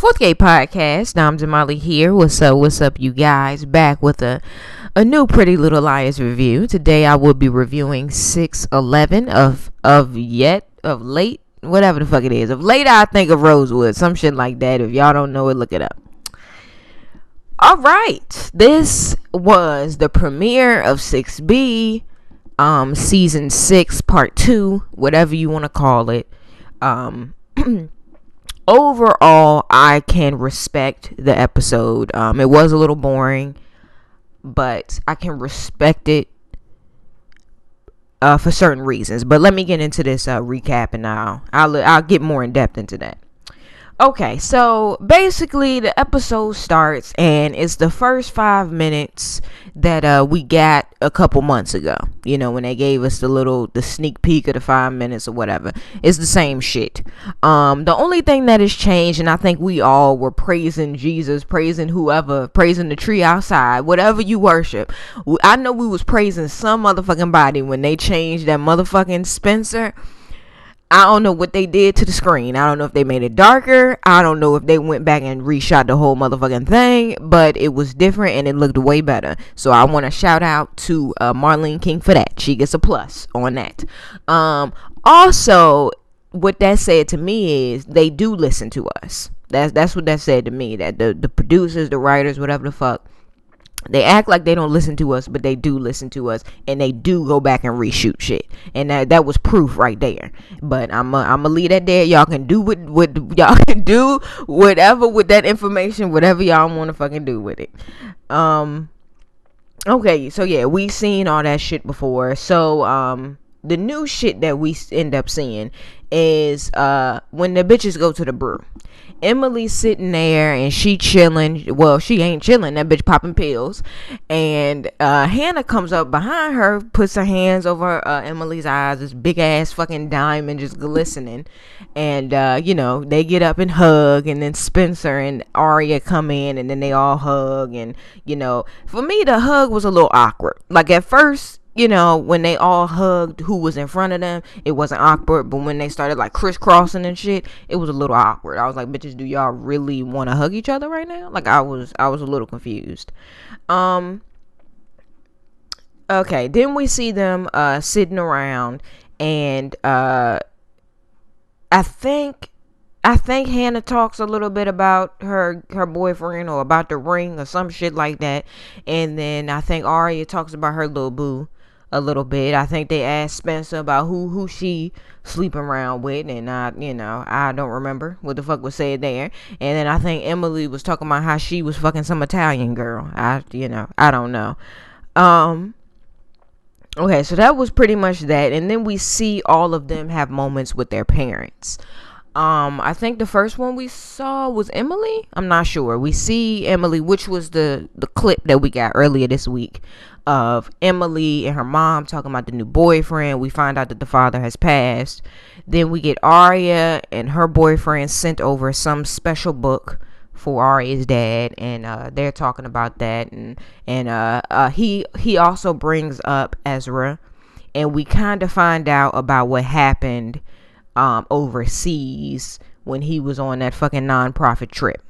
Fourth Gate Podcast. Dom Jamali here. What's up? What's up, you guys? Back with a new Pretty Little Liars review. Today I will be reviewing 6/11 of late, whatever the fuck it is. Of late, I think of Rosewood, some shit like that. If y'all don't know it, look it up. All right, this was the premiere of 6B, season 6, part 2, whatever you want to call it. Overall, I can respect the episode. It was a little boring, but I can respect it for certain reasons. But let me get into this recap, and I'll get more in depth into that. Okay, so basically the episode starts, and it's the first 5 minutes that we got a couple months ago. You know, when they gave us the sneak peek of the 5 minutes or whatever. It's the same shit. The only thing that has changed, and I think we all were praising Jesus, praising whoever, praising the tree outside, whatever you worship. I know we was praising some motherfucking body when they changed that motherfucking Spencer. I don't know what they did to the screen. I don't know if they made it darker. I don't know if they went back and reshot the whole motherfucking thing, but it was different and it looked way better. So I want to shout out to Marlene King for that. She gets a plus on that. Also, what that said to me is they do listen to us. That's what that said to me. That the producers, the writers, whatever the fuck, they act like they don't listen to us, but they do listen to us, and they do go back and reshoot shit, and that was proof right there. But I'ma leave that there. Y'all can do what y'all can do, whatever with that information, whatever y'all want to fucking do with it. Okay, so yeah, we seen all that shit before. So the new shit that we end up seeing is when the bitches go to the brew. Emily's sitting there and she chilling. Well, she ain't chilling. That bitch popping pills. And Hannah comes up behind her, puts her hands over Emily's eyes. This big ass fucking diamond just glistening. And they get up and hug. And then Spencer and Aria come in, and then they all hug. And for me, the hug was a little awkward. Like at first, when they all hugged who was in front of them, it wasn't awkward. But when they started like crisscrossing and shit, it was a little awkward. I was like, bitches, do y'all really want to hug each other right now? Like I was a little confused. Okay, then we see them sitting around, and I think Hannah talks a little bit about her boyfriend or about the ring or some shit like that. And then I think Aria talks about her little boo a little bit. I think they asked Spencer about who she sleeping around with, and I don't remember what the fuck was said there. And then I think Emily was talking about how she was fucking some Italian girl. I don't know. Okay, so that was pretty much that. And then we see all of them have moments with their parents. I think the first one we saw was Emily. I'm not sure. We see Emily, which was the clip that we got earlier this week of Emily and her mom talking about the new boyfriend. We find out that the father has passed. Then we get Aria and her boyfriend sent over some special book for Aria's dad, and they're talking about that, and he also brings up Ezra, and we kind of find out about what happened overseas when he was on that fucking non-profit trip.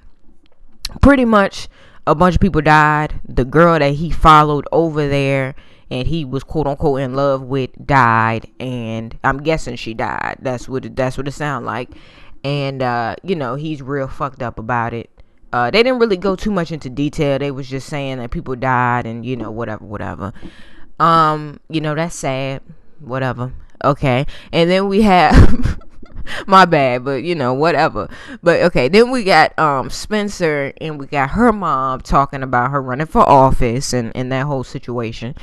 Pretty much a bunch of people died. The girl that he followed over there and he was quote unquote in love with died, and I'm guessing she died. That's what it sounded like. And he's real fucked up about it. They didn't really go too much into detail. They was just saying that people died and whatever. That's sad. Whatever. Okay, and then we have my bad, but whatever. But okay, then we got Spencer, and we got her mom talking about her running for office and that whole situation.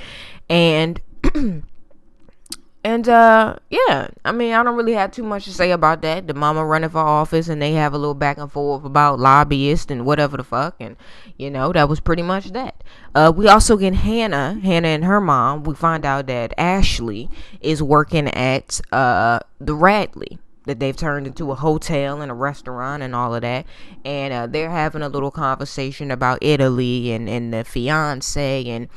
And yeah, I mean, I don't really have too much to say about that. The mama running for office, and they have a little back and forth about lobbyists and whatever the fuck, and that was pretty much that. We also get Hannah and her mom. We find out that Ashley is working at the Radley, that they've turned into a hotel and a restaurant and all of that, and they're having a little conversation about Italy and the fiance, and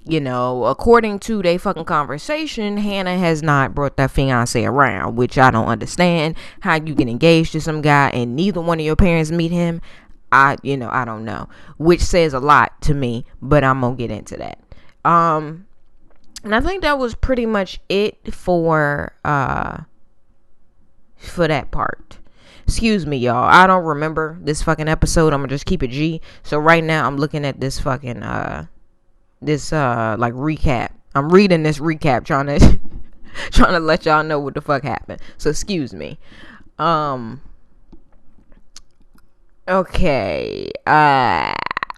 according to their fucking conversation, Hannah has not brought that fiance around, which I don't understand. How you get engaged to some guy and neither one of your parents meet him, I don't know, which says a lot to me, but I'm gonna get into that. And I think that was pretty much it for that part. Excuse me, y'all. I don't remember this fucking episode. I'm gonna just keep it G. So right now I'm looking at this fucking like recap. I'm reading this recap trying to trying to let y'all know what the fuck happened. So excuse me. Okay.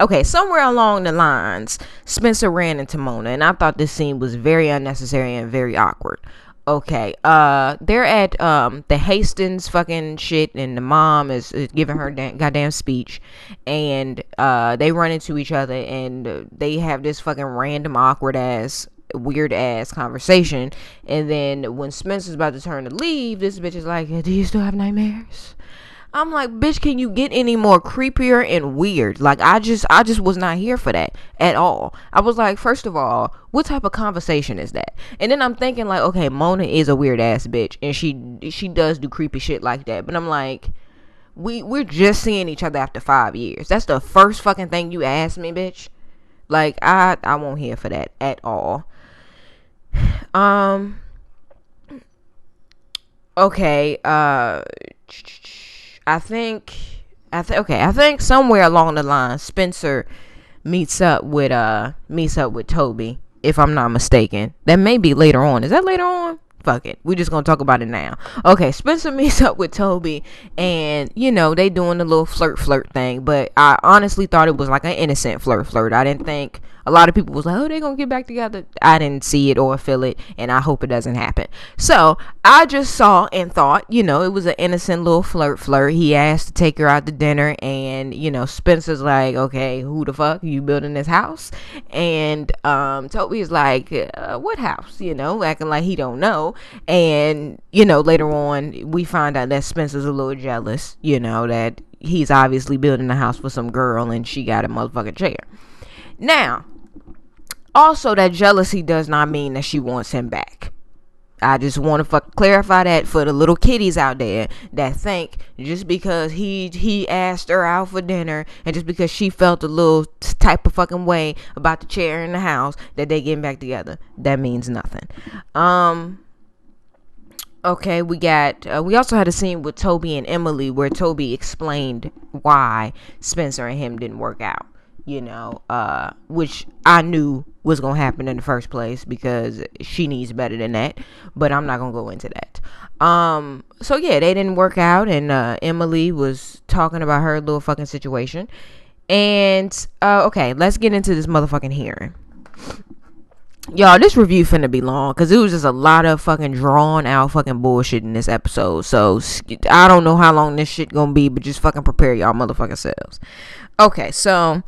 Okay, somewhere along the lines, Spencer ran into Mona, and I thought this scene was very unnecessary and very awkward. Okay, they're at the Hastings fucking shit, and the mom is giving her goddamn speech, and they run into each other, and they have this fucking random awkward ass weird ass conversation. And then when Spencer's about to turn to leave, this bitch is like, do you still have nightmares? I'm like, bitch, can you get any more creepier and weird? Like, I just was not here for that at all. I was like, first of all, what type of conversation is that? And then I'm thinking like, okay, Mona is a weird ass bitch, and she does do creepy shit like that. But I'm like, we're just seeing each other after 5 years. That's the first fucking thing you asked me, bitch. Like, I won't here for that at all. Okay, I think somewhere along the line, Spencer meets up with Toby, if I'm not mistaken. That may be later on. Is that later on? Fuck it. We just gonna talk about it now. Okay, Spencer meets up with Toby, and they doing the little flirt thing. But I honestly thought it was like an innocent flirt. I didn't think. A lot of people was like, oh, they gonna get back together. I didn't see it or feel it, and I hope it doesn't happen. So I just saw and thought, it was an innocent little flirt. He asked to take her out to dinner, and Spencer's like, okay, who the fuck you building this house? And Toby is like, what house? Acting like he don't know. And later on we find out that Spencer's a little jealous. That he's obviously building a house for some girl, and she got a motherfucking chair. Now, also, that jealousy does not mean that she wants him back. I just want to clarify that for the little kiddies out there that think just because he asked her out for dinner, and just because she felt a little type of fucking way about the chair in the house, that they getting back together. That means nothing. Okay, we also had a scene with Toby and Emily where Toby explained why Spencer and him didn't work out. Which I knew was gonna happen in the first place because she needs better than that, but I'm not gonna go into that. So yeah, they didn't work out, and Emily was talking about her little fucking situation. And okay, let's get into this motherfucking hearing. Y'all, this review finna be long because it was just a lot of fucking drawn out fucking bullshit in this episode. So I don't know how long this shit gonna be, but just fucking prepare y'all motherfucking selves. Okay, so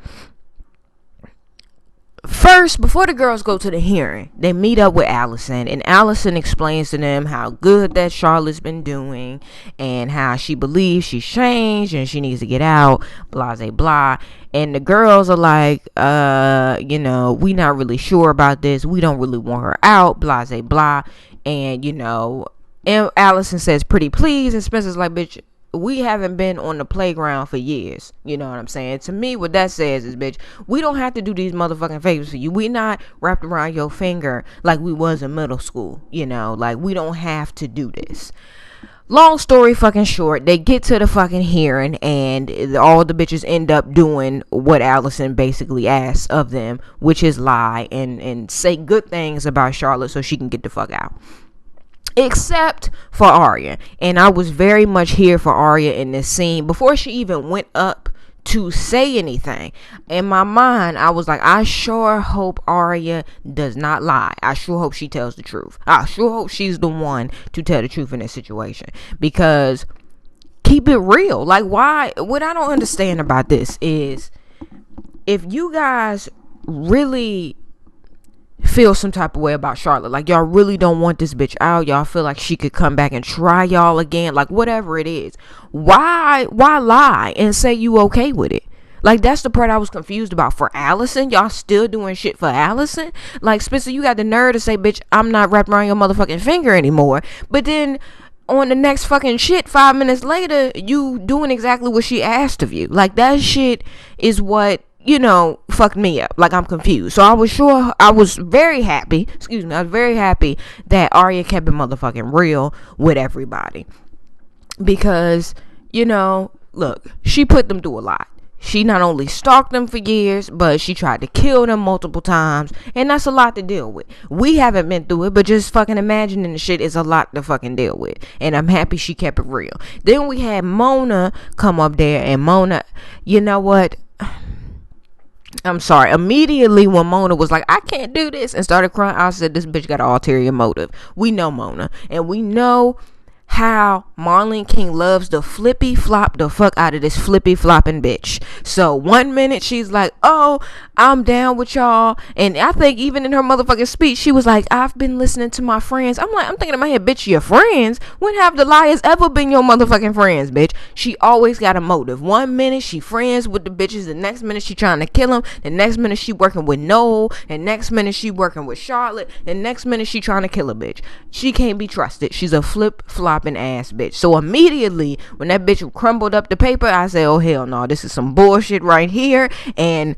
first, before the girls go to the hearing, they meet up with Alison, and Alison explains to them how good that Charlotte's been doing and how she believes she's changed and she needs to get out, blah, blah, blah. And the girls are like, we not really sure about this. We don't really want her out, blah, blah, blah. And, and Alison says, pretty please. And Spencer's like, bitch, we haven't been on the playground for years. You know what I'm saying? To me, what that says is, bitch, we don't have to do these motherfucking favors for you. We not wrapped around your finger like we was in middle school. Like we don't have to do this. Long story fucking short, they get to the fucking hearing, and all the bitches end up doing what Alison basically asks of them, which is lie and say good things about Charlotte so she can get the fuck out. Except for Arya. And I was very much here for Arya in this scene before she even went up to say anything. In my mind, I was like, I sure hope Arya does not lie. I sure hope she tells the truth. I sure hope she's the one to tell the truth in this situation, because keep it real. Like, why? What I don't understand about this is, if you guys really feel some type of way about Charlotte, like y'all really don't want this bitch out, y'all feel like she could come back and try y'all again, like whatever it is, why lie and say you okay with it? Like, that's the part I was confused about. For Alison, y'all still doing shit for Alison? Like, Spencer, you got the nerve to say, bitch, I'm not wrapped around your motherfucking finger anymore. But then on the next fucking shit, 5 minutes later, you doing exactly what she asked of you. Like, that shit is what, fucked me up. Like, I'm confused. So I was very happy that Arya kept it motherfucking real with everybody. Because, look, she put them through a lot. She not only stalked them for years, but she tried to kill them multiple times. And that's a lot to deal with. We haven't been through it, but just fucking imagining the shit is a lot to fucking deal with. And I'm happy she kept it real. Then we had Mona come up there, and Mona, you know what? I'm sorry. Immediately when Mona was like, I can't do this, and started crying, I said, this bitch got an ulterior motive. We know Mona. And we know how Marlene King loves to flippy flop the fuck out of this flippy flopping bitch. So 1 minute she's like, oh, I'm down with y'all. And I think even in her motherfucking speech, she was like, I've been listening to my friends. I'm thinking in my head, bitch, your friends? When have the liars ever been your motherfucking friends, bitch? She always got a motive. 1 minute she friends with the bitches. The next minute she trying to kill them. The next minute she working with Noel. The next minute she working with Charlotte. The next minute she trying to kill a bitch. She can't be trusted. She's a flip flopping ass bitch. So immediately when that bitch crumbled up the paper, I said, oh hell no, this is some bullshit right here. And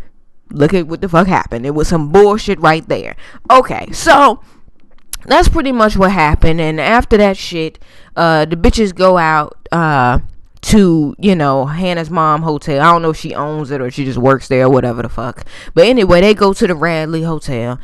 look at what the fuck happened. It was some bullshit right there. Okay, so that's pretty much what happened. And after that shit, the bitches go out to, Hannah's mom hotel. I don't know if she owns it or she just works there or whatever the fuck. But anyway, they go to the Radley hotel.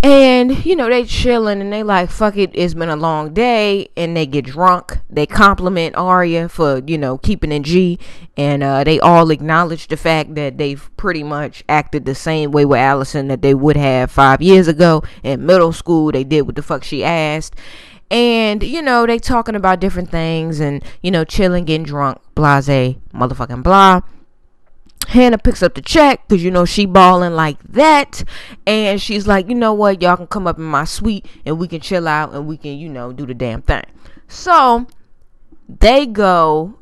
And, they chilling and they like, fuck it, it's been a long day. And they get drunk. They compliment Arya for, keeping it G. And they all acknowledge the fact that they've pretty much acted the same way with Alison that they would have 5 years ago. In middle school, they did what the fuck she asked. And, they talking about different things and, chilling, getting drunk, blase, motherfucking blah. Hannah picks up the check because she balling like that, and she's like, you know what, y'all can come up in my suite and we can chill out and we can do the damn thing. So they go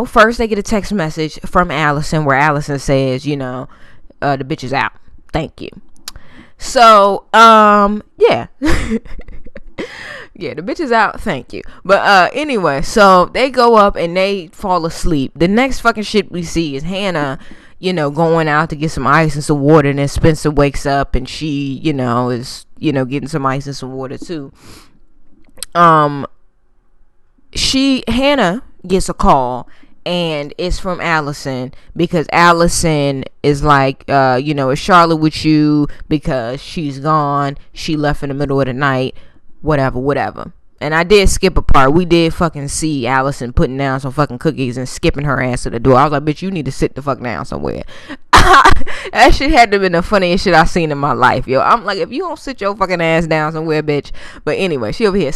first they get a text message from Alison where Alison says, the bitch is out, thank you. So yeah. Yeah, the bitch is out, thank you. But anyway, so they go up and they fall asleep. The next fucking shit we see is Hannah, going out to get some ice and some water, and then Spencer wakes up and she, is, getting some ice and some water too. Hannah gets a call, and it's from Alison, because Alison is like, is Charlotte with you? Because she's gone. She left in the middle of the night. Whatever. And I did skip a part. We did fucking see Alison putting down some fucking cookies and skipping her ass to the door. I was like, bitch, you need to sit the fuck down somewhere. That shit had to have been the funniest shit I've seen in my life, yo. I'm like, if you don't sit your fucking ass down somewhere, bitch. But anyway, she over here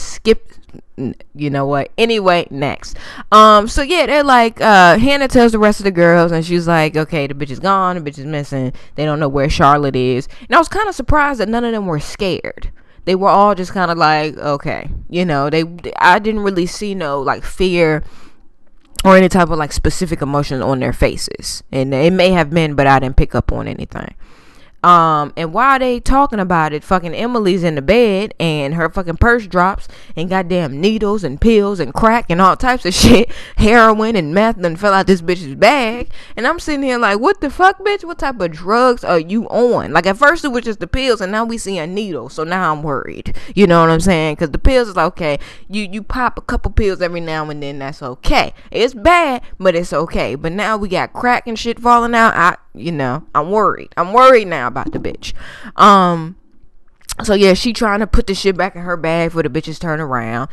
you know what? Anyway, next. So yeah, they're like, Hannah tells the rest of the girls, and she's like, okay, the bitch is gone, the bitch is missing. They don't know where Charlotte is. And I was kind of surprised that none of them were scared. They were all just kind of like, okay, I didn't really see no like fear or any type of like specific emotion on their faces. And it may have been, but I didn't pick up on anything. And while they talking about it, fucking Emily's in the bed and her fucking purse drops and goddamn needles and pills and crack and all types of shit, heroin and meth and fell out this bitch's bag. And I'm sitting here like, what the fuck, bitch? What type of drugs are you on? Like, at first it was just the pills, and now we see a needle. So now I'm worried. You know what I'm saying? Because the pills is like, okay, you pop a couple pills every now and then, that's okay. It's bad, but it's okay. But now we got crack and shit falling out. I'm worried. I'm worried now about the bitch. So yeah, she trying to put the shit back in her bag for the bitches turn around.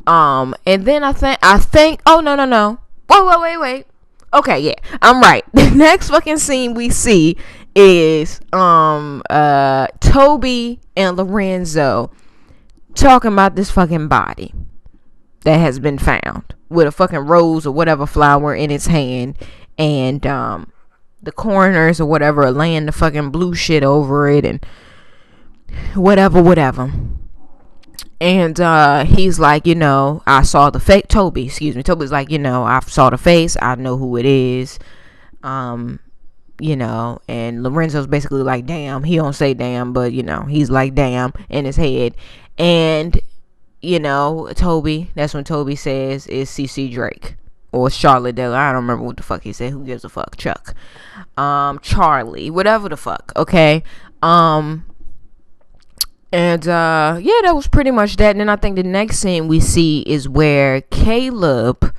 And then I think, oh, no. Wait. Okay, yeah, I'm right. The next fucking scene we see is, Toby and Lorenzo talking about this fucking body that has been found with a fucking rose or whatever flower in its hand. And, the coroners or whatever are laying the fucking blue shit over it and whatever. And he's like, I saw the fake. Toby's like, I saw the face. I know who it is. And Lorenzo's basically like, damn. He don't say damn, but he's like, damn in his head. And Toby, that's when Toby says, is CC Drake or Charlotte Dale. I don't remember what the fuck he said. Who gives a fuck? Chuck. Charlie, whatever the fuck. Okay. And that was pretty much that. And then I think the next scene we see is where Caleb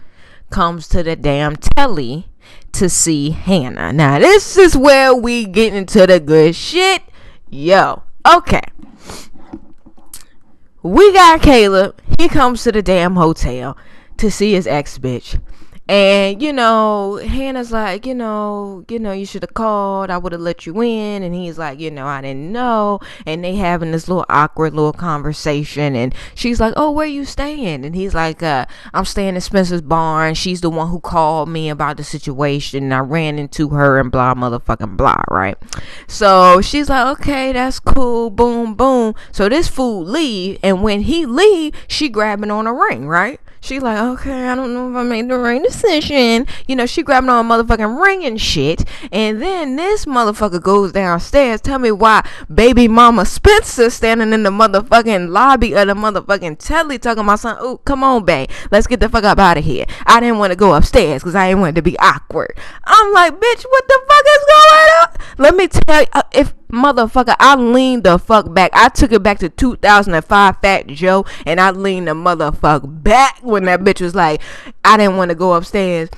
comes to the damn telly to see Hannah. Now this is where we get into the good shit. Yo, okay. We got Caleb. He comes to the damn hotel to see his ex bitch. And, Hannah's like, you should have called. I would have let you in. And he's like, I didn't know. And they having this little awkward little conversation. And she's like, oh, where you staying? And he's like, I'm staying in Spencer's barn. She's the one who called me about the situation. And I ran into her and blah, motherfucking blah, right? So she's like, okay, that's cool. Boom, boom. So this fool leave. And when he leave, she grabbing on a ring, right? She like, okay, I don't know if I made the right decision. She grabbing on a motherfucking ring and shit. And then this motherfucker goes downstairs. Tell me why baby mama Spencer standing in the motherfucking lobby of the motherfucking telly talking about something. Oh, come on, babe. Let's get the fuck up out of here. I didn't want to go upstairs because I didn't want it to be awkward. I'm like, bitch, what the fuck is going on? Let me tell you, if motherfucker, I leaned the fuck back. I took it back to 2005 Fat Joe, and I leaned the motherfucker back when that bitch was like, I didn't want to go upstairs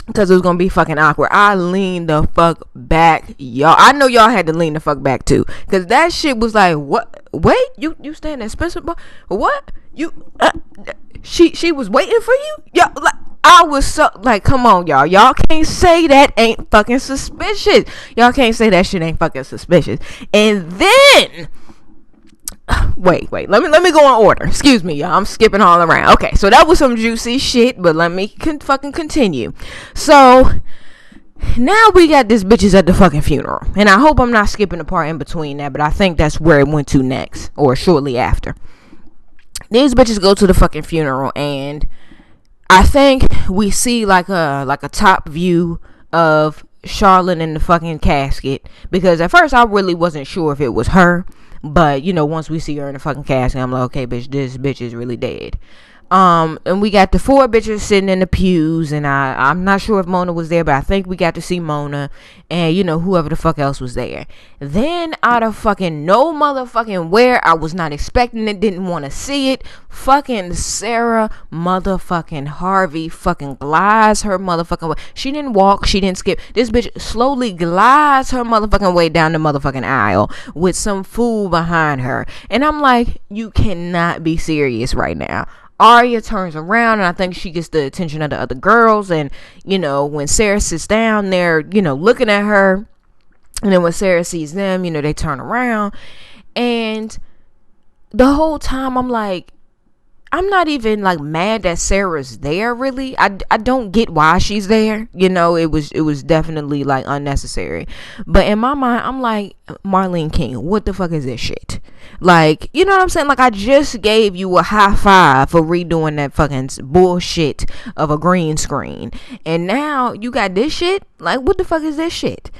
because it was gonna be fucking awkward. I leaned the fuck back, y'all. I know y'all had to lean the fuck back too, because that shit was like, what? Wait, you staying at Spencer? What? She was waiting for you? Y'all, like, I was so like, come on, y'all. Y'all can't say that ain't fucking suspicious. Y'all can't say that shit ain't fucking suspicious. And then, wait. Let me go in order. Excuse me, y'all. I'm skipping all around. Okay, so that was some juicy shit, but let me fucking continue. So now we got this bitches at the fucking funeral, and I hope I'm not skipping the part in between that, but I think that's where it went to next, or shortly after. These bitches go to the fucking funeral, and I think we see like a top view of Charlotte in the fucking casket, because at first I really wasn't sure if it was her, but once we see her in the fucking casket, I'm like, okay, bitch, this bitch is really dead. And we got the 4 bitches sitting in the pews, and I'm not sure if Mona was there, but I think we got to see Mona and whoever the fuck else was there. Then out of fucking no motherfucking where, I was not expecting it, didn't want to see it, fucking Sarah motherfucking Harvey fucking glides her motherfucking way. She didn't walk, she didn't skip. This bitch slowly glides her motherfucking way down the motherfucking aisle with some fool behind her. And I'm like, you cannot be serious right now. Arya turns around, and I think she gets the attention of the other girls. And when Sarah sits down, they're looking at her, and then when Sarah sees them, they turn around. And the whole time I'm like, I'm not even like mad that Sarah's there, really. I don't get why she's there. It was definitely like unnecessary. But in my mind, I'm like, Marlene King, what the fuck is this shit? Like, you know what I'm saying? Like, I just gave you a high five for redoing that fucking bullshit of a green screen. And now you got this shit? Like, what the fuck is this shit?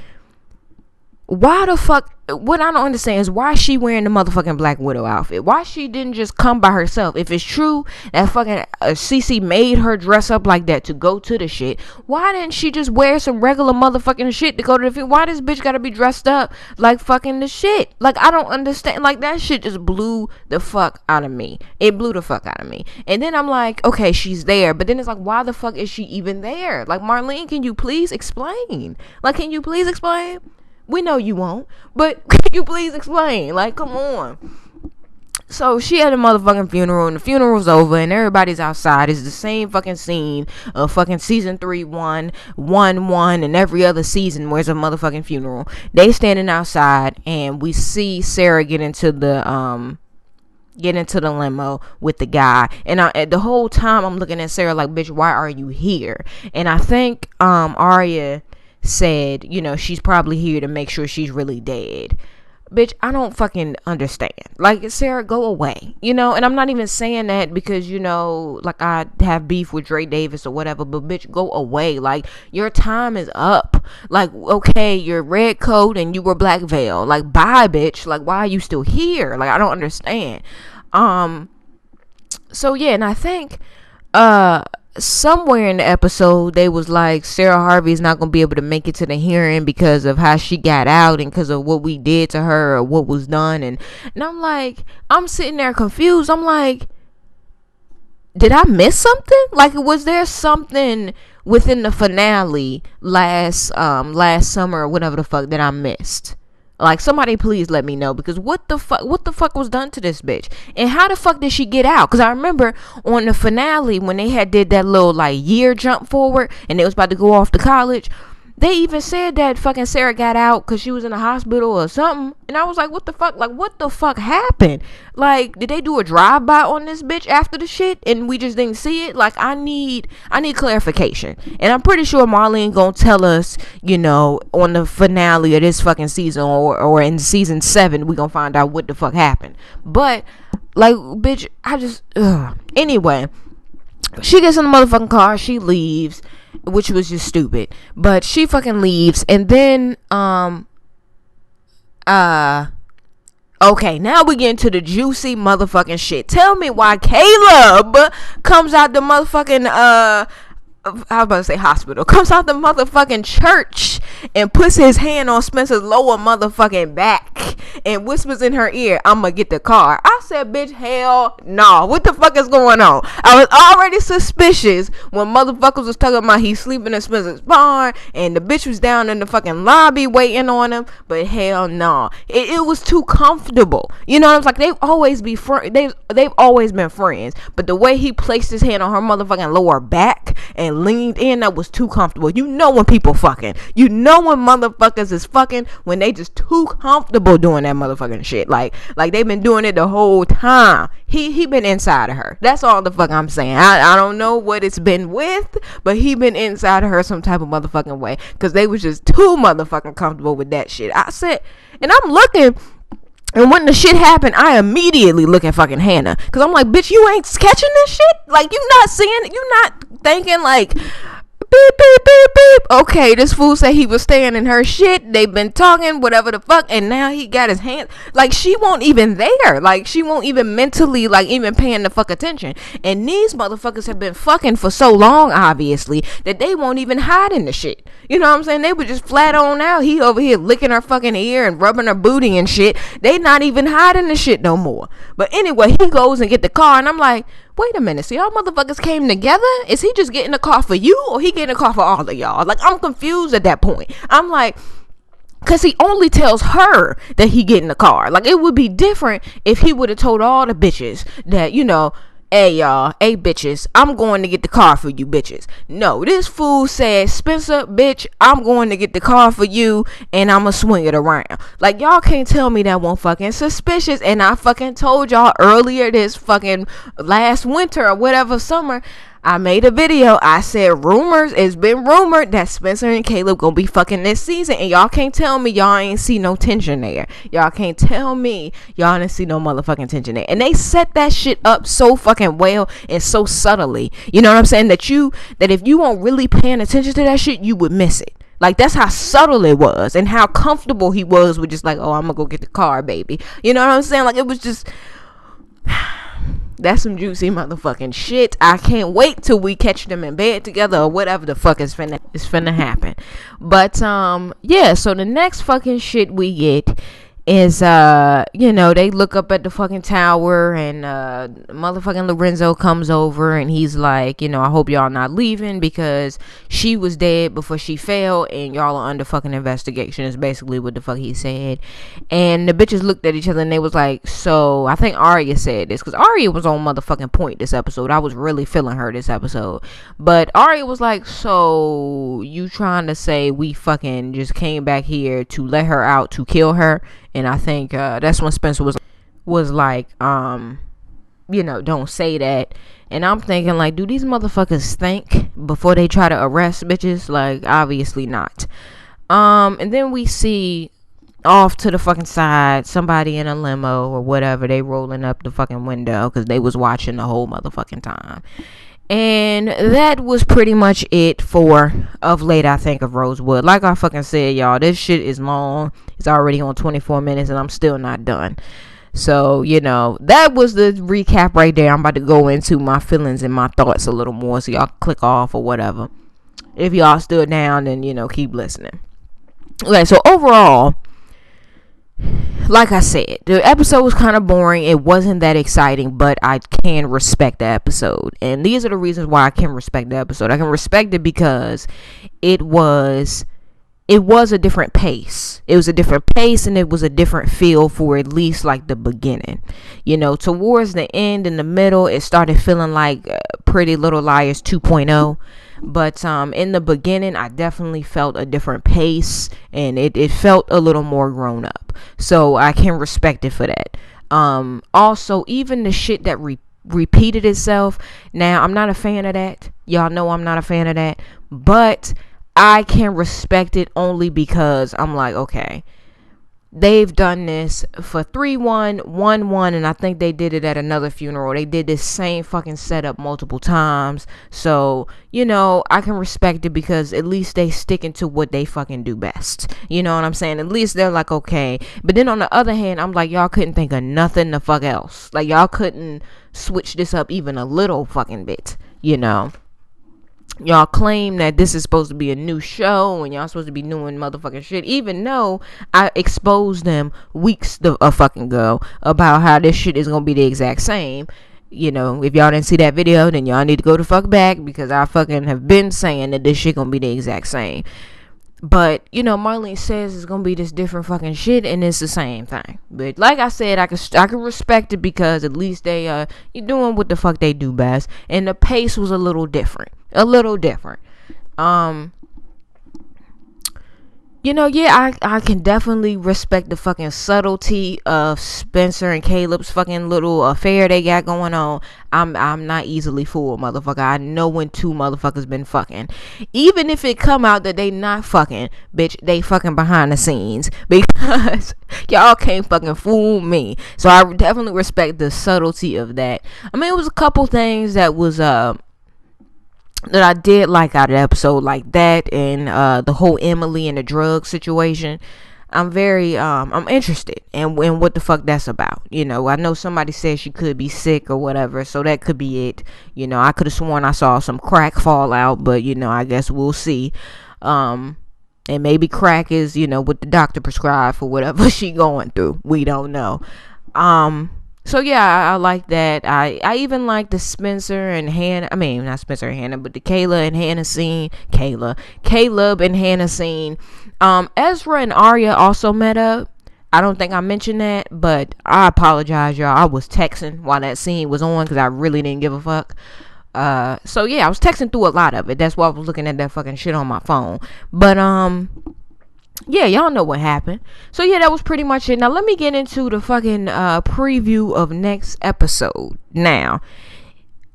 Why the fuck? What I don't understand is why she wearing the motherfucking Black Widow outfit. Why she didn't just come by herself? If it's true that fucking CC made her dress up like that to go to the shit, why didn't she just wear some regular motherfucking shit to go to the film? Why this bitch gotta be dressed up like fucking the shit? Like, I don't understand. Like, that shit just blew the fuck out of me. It blew the fuck out of me. And then I'm like, okay, she's there. But then it's like, why the fuck is she even there? Like, Marlene, can you please explain? Like, can you please explain? We know you won't, but can you please explain? Like, come on. So she had a motherfucking funeral, and the funeral's over, and everybody's outside. It's the same fucking scene of fucking season 3, 1, and every other season where it's a motherfucking funeral. They standing outside, and we see Sarah get into the limo with the guy, and the whole time I'm looking at Sarah like, bitch, why are you here? And I think Arya said, she's probably here to make sure she's really dead. Bitch, I don't fucking understand. Like, Sarah, go away. And I'm not even saying that because, like, I have beef with Dre Davis or whatever, but bitch, go away. Like, your time is up. Like, okay, you're red coat and you were black veil. Like, bye, bitch. Like, why are you still here? Like, I don't understand. So yeah, and I think somewhere in the episode they was like Sarah Harvey's not gonna be able to make it to the hearing because of how she got out and because of what we did to her or what was done. And I'm like, I'm sitting there confused. I'm like, did I miss something? Like, was there something within the finale last summer or whatever the fuck that I missed? Like, somebody please let me know, because what the fuck was done to this bitch? And how the fuck did she get out? Because I remember on the finale when they had did that little like year jump forward and they was about to go off to college, they even said that fucking Sarah got out because she was in the hospital or something. And I was like, what the fuck? Like, what the fuck happened? Like, did they do a drive-by on this bitch after the shit and we just didn't see it? Like, I need clarification. And I'm pretty sure Marlene gonna tell us, you know, on the finale of this fucking season or in season 7, we gonna find out what the fuck happened. But, like, bitch, Anyway, she gets in the motherfucking car, she leaves, which was just stupid, but she fucking leaves. And then okay, now we get into the juicy motherfucking shit. Tell me why Caleb comes out the motherfucking I was about to say hospital, comes out the motherfucking church and puts his hand on Spencer's lower motherfucking back and whispers in her ear, I'ma get the car. I said, bitch, hell no. What the fuck is going on? I was already suspicious when motherfuckers was talking about he's sleeping in Spencer's barn and the bitch was down in the fucking lobby waiting on him, but hell no. It was too comfortable. You know what I'm saying? Like, they've always been friends, but the way he placed his hand on her motherfucking lower back and leaned in, that was too comfortable. You know when people fucking, you know when motherfuckers is fucking when they just too comfortable doing that motherfucking shit. Like they've been doing it the whole time. He been inside of her. That's all the fuck I'm saying. I don't know what it's been with, but he been inside of her some type of motherfucking way, because they was just too motherfucking comfortable with that shit. I said, and I'm looking, and when the shit happened, I immediately look at fucking Hannah, because I'm like, bitch, you ain't catching this shit? Like, you not seeing it? You not thinking like, beep, beep, beep, beep. Okay, this fool said he was staying in her shit. They've been talking, whatever the fuck, and now he got his hand. Like, she won't even there. Like, she won't even mentally, like, even paying the fuck attention. And these motherfuckers have been fucking for so long, obviously, that they won't even hide in the shit. You know what I'm saying? They were just flat on out. He over here licking her fucking ear and rubbing her booty and shit. They not even hiding the shit no more. But anyway, he goes and get the car, and I'm like, wait a minute, so y'all motherfuckers came together? Is he just getting a car for you, or he getting a car for all of y'all? Like, I'm confused at that point. I'm like, because he only tells her that he getting a car. Like, it would be different if he would have told all the bitches that, you know, hey y'all, hey bitches, I'm going to get the car for you bitches. No, this fool said, Spencer, bitch, I'm going to get the car for you and I'ma swing it around. Like, y'all can't tell me that one fucking suspicious. And I fucking told y'all earlier this fucking last winter or whatever summer, I made a video. I said it's been rumored that Spencer and Caleb gonna be fucking this season, and y'all can't tell me y'all ain't see no tension there. Y'all can't tell me y'all didn't see no motherfucking tension there. And they set that shit up so fucking well and so subtly. You know what I'm saying? That if you weren't really paying attention to that shit, you would miss it. Like, that's how subtle it was and how comfortable he was with just like, oh, I'm gonna go get the car, baby. You know what I'm saying? Like, it was just... That's some juicy motherfucking shit. I can't wait till we catch them in bed together or whatever the fuck is finna happen. But yeah, so the next fucking shit we get is you know, they look up at the fucking tower and motherfucking Lorenzo comes over and he's like, you know, I hope y'all not leaving because she was dead before she fell and y'all are under fucking investigation, is basically what the fuck he said. And the bitches looked at each other and they was like, so I think Arya said this, because Arya was on motherfucking point this episode. I was really feeling her this episode. But Arya was like, so you trying to say we fucking just came back here to let her out to kill her? And I think that's when Spencer was like, you know, don't say that. And I'm thinking, like, do these motherfuckers think before they try to arrest bitches? Like, obviously not. And then we see off to the fucking side, somebody in a limo or whatever, they rolling up the fucking window because they was watching the whole motherfucking time. And that was pretty much it for of late, I think, of Rosewood. Like I fucking said, y'all, this shit is long. It's already on 24 minutes and I'm still not done. So, that was the recap right there. I'm about to go into my feelings and my thoughts a little more, so y'all click off or whatever. If y'all still down, then, keep listening. Okay, so overall, like I said, the episode was kind of boring. It wasn't that exciting, but I can respect the episode. And these are the reasons why I can respect the episode. I can respect it because it was a different pace. It was a different pace, and it was a different feel for at least like the beginning. Towards the end, in the middle, it started feeling like Pretty Little Liars 2.0. But in the beginning, I definitely felt a different pace, and it felt a little more grown up. So I can respect it for that. Also, even the shit that repeated itself. Now, I'm not a fan of that. Y'all know I'm not a fan of that. But I can respect it only because I'm like, okay, they've done this for 3-1, 1-1, and I think they did it at another funeral. They did this same fucking setup multiple times. So, I can respect it because at least they sticking to what they fucking do best. You know what I'm saying? At least they're like, okay. But then on the other hand, I'm like, y'all couldn't think of nothing the fuck else. Like, y'all couldn't switch this up even a little fucking bit, Y'all claim that this is supposed to be a new show and y'all supposed to be doing motherfucking shit, even though I exposed them weeks a fucking ago about how this shit is gonna be the exact same. If y'all didn't see that video, then y'all need to go to fuck back, because I fucking have been saying that this shit gonna be the exact same. But, Marlene says it's gonna be this different fucking shit, and it's the same thing. But like I said, I can respect it because at least they you're doing what the fuck they do best, and the pace was a little different. I can definitely respect the fucking subtlety of Spencer and Caleb's fucking little affair they got going on. I'm not easily fooled, motherfucker. I know when two motherfuckers been fucking. Even if it come out that they not fucking, bitch, they fucking behind the scenes. Because y'all can't fucking fool me. So I definitely respect the subtlety of that. I mean, it was a couple things that was that I did like out of the episode, like that, and the whole Emily and the drug situation. I'm very I'm interested in what the fuck that's about. I know somebody said she could be sick or whatever, so that could be it. I could have sworn I saw some crack fall out, but I guess we'll see. And maybe crack is what the doctor prescribed for whatever she going through. We don't know. So yeah, I like that. I even like the Spencer and Hannah. I mean, not Spencer and Hannah, but the Caleb and Hannah scene. Ezra and Arya also met up. I don't think I mentioned that, but I apologize, y'all. I was texting while that scene was on because I really didn't give a fuck. So yeah, I was texting through a lot of it. That's why I was looking at that fucking shit on my phone. But yeah, y'all know what happened. So yeah, that was pretty much it. Now let me get into the fucking preview of next episode. Now,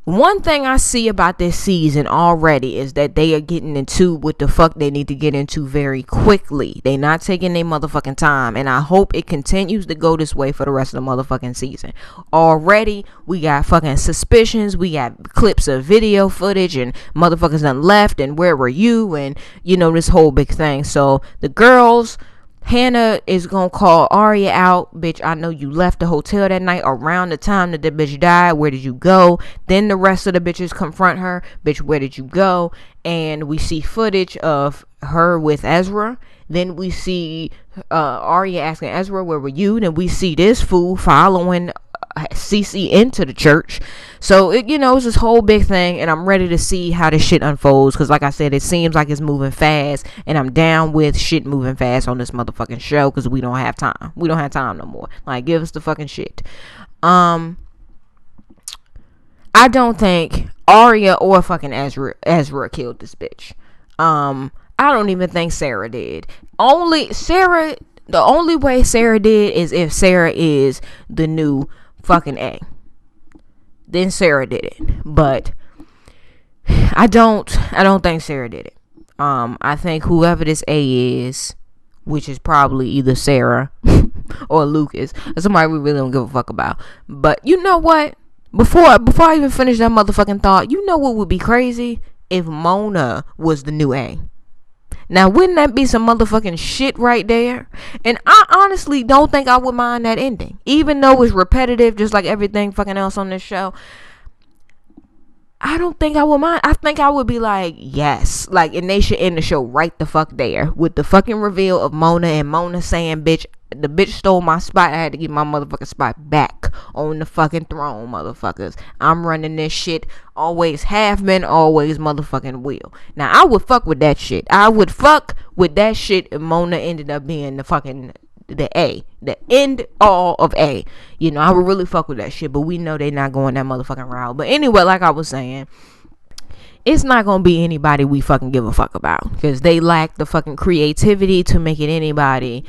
one thing I see about this season already is that they are getting into what the fuck they need to get into very quickly. They not taking their motherfucking time, and I hope it continues to go this way for the rest of the motherfucking season. Already, we got fucking suspicions, we got clips of video footage, and motherfuckers done left, and where were you, and this whole big thing. So the girls, Hannah is gonna call Arya out. Bitch, I know you left the hotel that night around the time that the bitch died. Where did you go? Then the rest of the bitches confront her. Bitch, where did you go? And we see footage of her with Ezra. Then we see Arya asking Ezra, where were you? Then we see this fool following Cece into the church. So it's this whole big thing, and I'm ready to see how this shit unfolds, because like I said, it seems like it's moving fast, and I'm down with shit moving fast on this motherfucking show, because we don't have time no more. Like, give us the fucking shit. I don't think Arya or fucking Ezra killed this bitch. I don't even think Sarah did. The only way Sarah did is if Sarah is the new fucking A. Then Sarah did it. But I don't think Sarah did it. I think whoever this A is, which is probably either Sarah or Lucas, or somebody we really don't give a fuck about. But you know what? Before I even finish that motherfucking thought, you know what would be crazy? If Mona was the new A. Now, wouldn't that be some motherfucking shit right there? And I honestly don't think I would mind that ending. Even though it's repetitive, just like everything fucking else on this show. I don't think I would mind. I think I would be like, yes. Like, and they should end the show right the fuck there. With the fucking reveal of Mona and Mona saying, bitch, the bitch stole my spot. I had to get my motherfucking spot back on the fucking throne, motherfuckers. I'm running this shit. Always have been, always motherfucking will. Now, I would fuck with that shit. I would fuck with that shit if Mona ended up being the end all of A. You know, I would really fuck with that shit, but we know they not going that motherfucking route. But anyway, like I was saying, it's not gonna be anybody we fucking give a fuck about, because they lack the fucking creativity to make it anybody,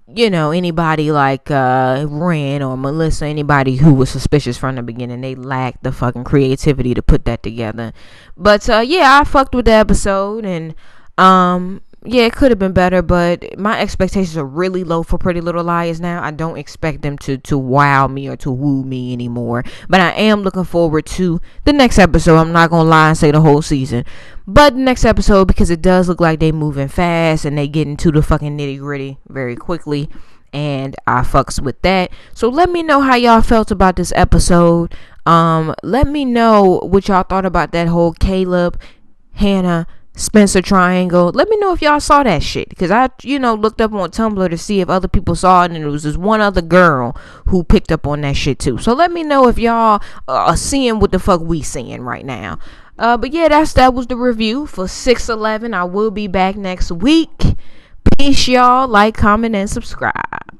you know, anybody like Ren or Melissa, anybody who was suspicious from the beginning. They lack the fucking creativity to put that together. But yeah, I fucked with the episode, and yeah, it could have been better, but my expectations are really low for Pretty Little Liars now. I don't expect them to wow me or to woo me anymore. But I am looking forward to the next episode. I'm not going to lie and say the whole season. But the next episode, because it does look like they moving fast and they get into the fucking nitty gritty very quickly. And I fucks with that. So let me know how y'all felt about this episode. Let me know what y'all thought about that whole Caleb, Hannah, Spencer triangle. Let me know if y'all saw that shit, because I looked up on Tumblr to see if other people saw it, and it was this one other girl who picked up on that shit too. So let me know if y'all are seeing what the fuck we seeing right now. But yeah, that was the review for 6/11. I will be back next week. Peace, y'all. Like, comment, and subscribe.